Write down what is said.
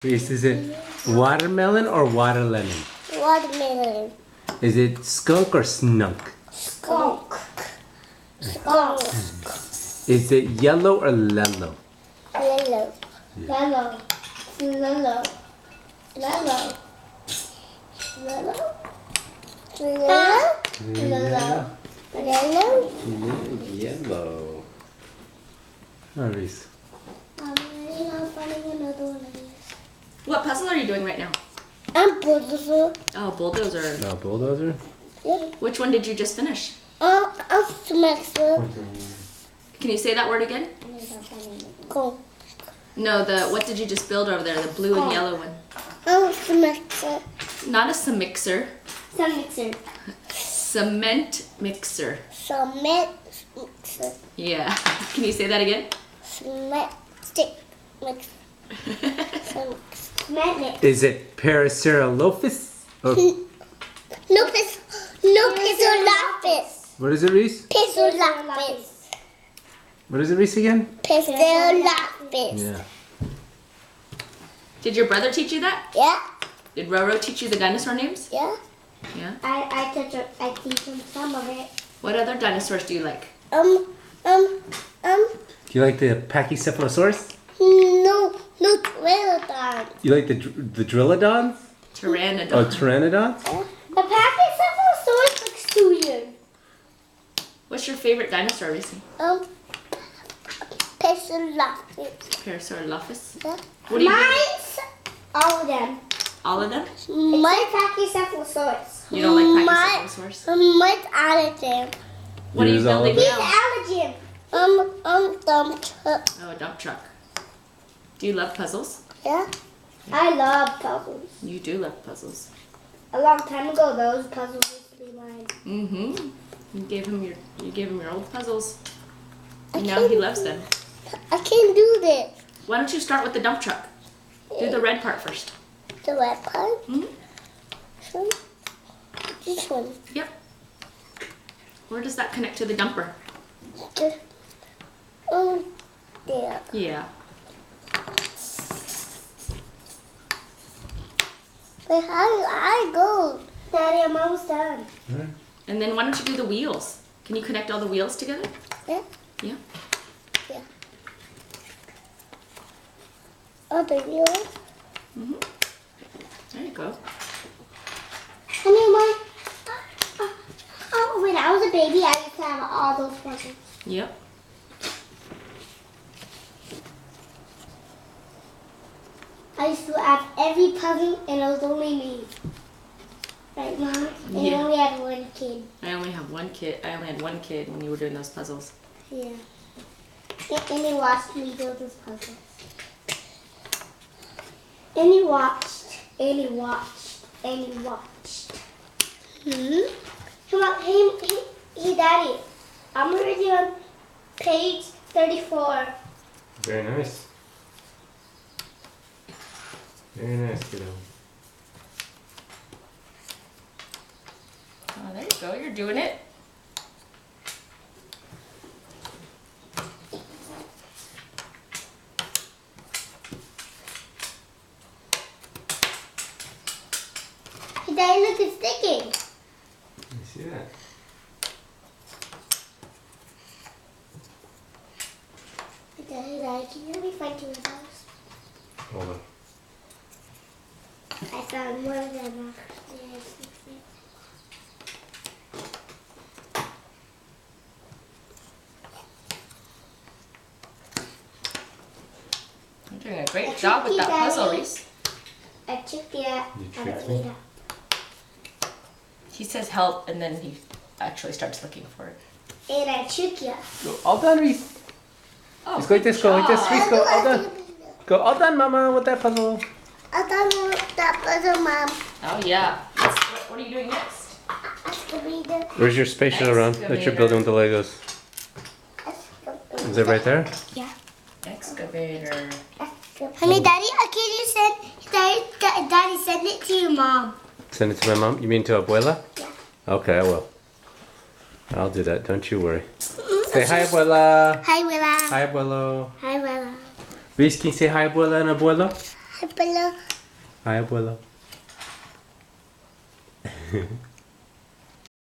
Reese, is it watermelon or water lemon? Watermelon. Is it skunk or snunk? Skunk. Skunk. Is it yellow or lello? Yellow. Yellow. Yellow. Yellow. Yellow. Yellow. Yellow. Yellow. Oh, Reese. What puzzle are you doing right now? I'm bulldozer. Oh, bulldozer. No, bulldozer? Yeah. Which one did you just finish? I'm semester. Can you say that word again? Go. No, what did you just build over there? The blue and yellow one. I'm semester. Not a mixer. Semester. Cement mixer. Cement mixer. Yeah. Can you say that again? Cement stick mixer. Cement. Is it Paraceralophus? Or No Pissolapis. what is it, Reese? Pissolapis. What is it, Reese, again? Pissolapis. Yeah. Did your brother teach you that? Yeah. Did Roro teach you the dinosaur names? Yeah. Yeah. I teach him some of it. What other dinosaurs do you like? Do you like the Pachycephalosaurus? No Trilodon. You like the Drillodons? Pteranodon. Oh, Pteranodons? The Pachycephalosaurus looks too weird. What's your favorite dinosaur, Reese? Pissolapis. Parasaurolophus. Yeah. What do you do? Mine's all of them. All of them? My Pachycephalosaurus. You don't like Pachycephalosaurus? Mine's all of them. What are you Yours all of building them? He's now? allergen. Dump truck. Oh, a dump truck. Do you love puzzles? Yeah. I love puzzles. You do love puzzles. A long time ago, those puzzles used to be mine. Mm-hmm. You gave him your old puzzles. And now he loves them. I can't do this. Why don't you start with the dump truck? Do the red part first. The red part? Mm-hmm. This one. Yep. Where does that connect to the dumper? There. Yeah. But how do I go? Daddy, I'm almost done. And then why don't you do the wheels? Can you connect all the wheels together? Yeah? Yeah. Yeah. Oh, the wheels? Mm-hmm. There you go. Honey, when I was a baby, I used to have all those puzzles. Yep. I used to have every puzzle, and it was only me. Right, Mom? And Yeah. I only had one kid. I only had one kid when you were doing those puzzles. Yeah. And he watched me build those puzzles. And he watched, and he watched, and he watched. Come on, hey, Daddy. I'm already on page 34. Very nice. Very nice, kiddo. Oh, there you go. You're doing it. Hey, Daddy, look, it's sticking. Let me see that. Daddy, can you help me find two of those? Hold on. I found one of them. You're doing a great job with that puzzle, Reese. I took it out. You I tricked don't me. need it. He says help, and then he actually starts looking for it. And I took it. Go, all done, Reese. Oh, Let's go like this, go like this, job. Reese, go, all done. Go, all done, Mama, with that puzzle. I don't know that puzzle, Mom. Oh, yeah. What are you doing next? Excavator. Where's your space shuttle run that you're building with the Legos? Is it right there? Yeah. Excavator. Honey, Daddy, can you send, Daddy, send it to your mom. Send it to my mom? You mean to Abuela? Yeah. Okay, I will. I'll do that, don't you worry. Say hi, Abuela. Hi, Willa. Hi, Abuelo. Hi, Willa. Reese, can you say hi, Abuela and Abuelo? Hi, Bella. Hi, abuelo.